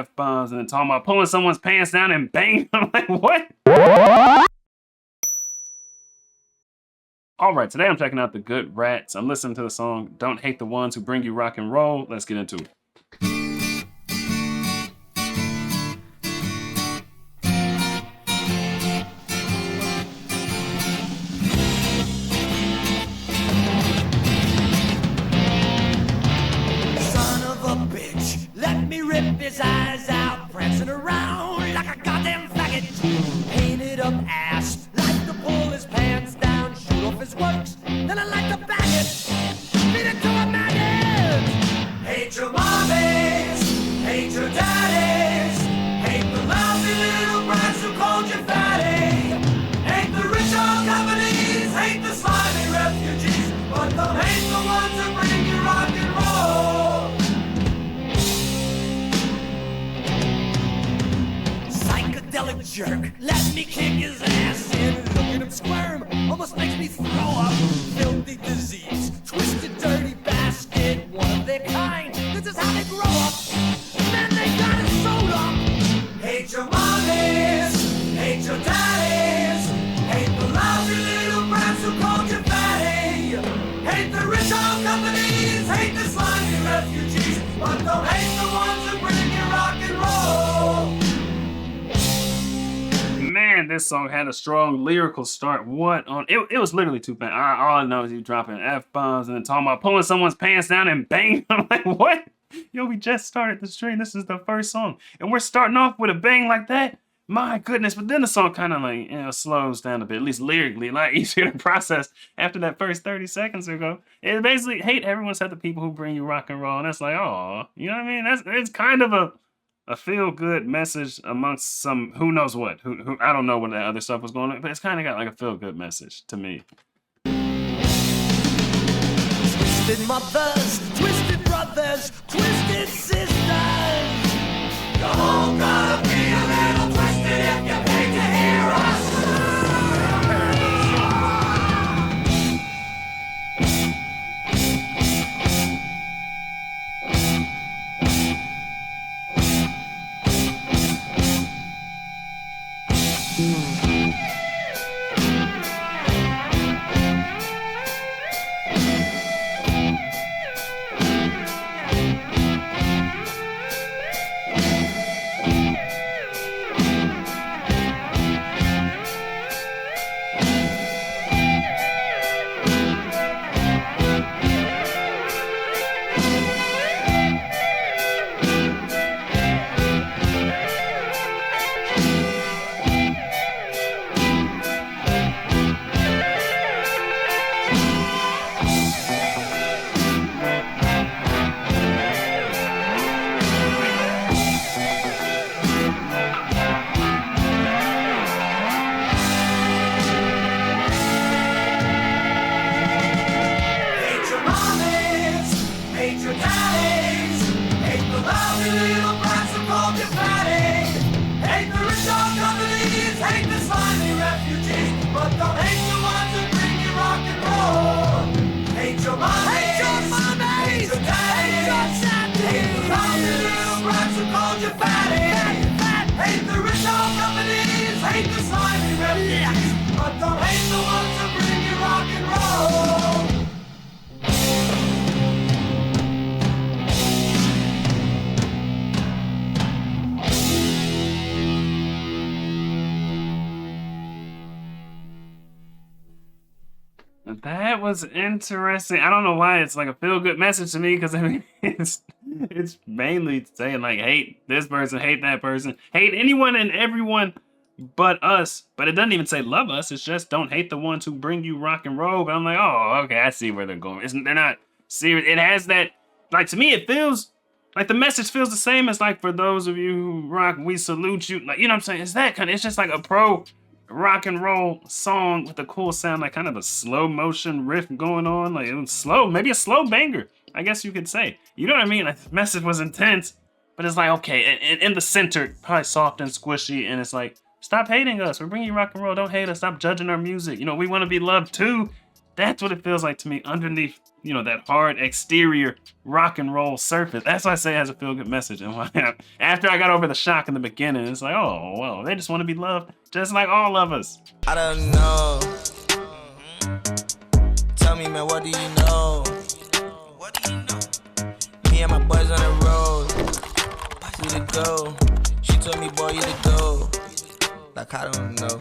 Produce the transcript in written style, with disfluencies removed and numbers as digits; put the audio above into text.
F-bombs and then talking about pulling someone's pants down and banging. I'm like, what? All right, today I'm checking out the Good Rats. I'm listening to the song Don't Hate the Ones Who Bring You Rock and Roll. Let's get into it. Rip his eyes out, prancing around like a goddamn faggot. Painted up ass, like to pull his pants down, shoot off his works, then I like to bag it, beat it to a maggot. Hate your mommies, hate your daddies, hate the lousy little brats who called you fatty, hate the rich old companies, hate the slimy refugees, but don't hate the ones who bring you rock and roll. Jerk, let me kick his ass in. Look at him squirm, almost makes me throw up. Filthy disease, twisted dirty basket, one of their kind. This is how they grow up. Man, they got it sewed up. Hate your mommies, hate your daddies, hate the lousy little brats who called you fatty, hate the rich old companies, hate the slimy refugees, but don't hate the ones who bring you rock and roll. Man, this song had a strong lyrical start. What on it was literally too bad. All I know is you dropping F-bombs and then talking about pulling someone's pants down and banging. I'm like, what? Yo, we just started the stream. This is the first song. And we're starting off with a bang like that? My goodness. But then the song kind of like, slows down a bit, at least lyrically, a lot easier to process after that first 30 seconds ago. It basically hate everyone except the people who bring you rock and roll. And that's like, oh, you know what I mean? It's kind of a feel-good message amongst some who knows what. Who I don't know what that other stuff was going on, but it's kind of got like a feel-good message to me. Twisted mothers, twisted brothers, twisted sisters. You're all gonna be a little twisted if you pay to hear us. That was interesting. I don't know why it's like a feel-good message to me, because I mean it's mainly saying like hate this person, hate that person, hate anyone and everyone but us. But it doesn't even say love us. It's just don't hate the ones who bring you rock and roll. But I'm like, oh, okay, I see where they're going. They're not serious. It has that, like, to me it feels like the message feels the same as like, for those of you who rock, we salute you. Like, you know what I'm saying? It's that kind of, it's just like a pro rock and roll song with a cool sound, like kind of a slow motion riff going on. Like, it was slow, maybe a slow banger, I guess you could say. You know what I mean? Like, the message was intense, but it's like, okay, and in the center, probably soft and squishy, and it's like, stop hating us. We're bringing you rock and roll. Don't hate us. Stop judging our music. You know, we want to be loved too. That's what it feels like to me underneath, you know, that hard exterior rock and roll surface. That's why I say it has a feel good message. And after I got over the shock in the beginning, it's like, oh, well, they just want to be loved just like all of us. I don't know. Tell me, man, what do you know? What do you know? Me and my boys on the road. Who to go? She told me, boy, you to go. Like, I don't know.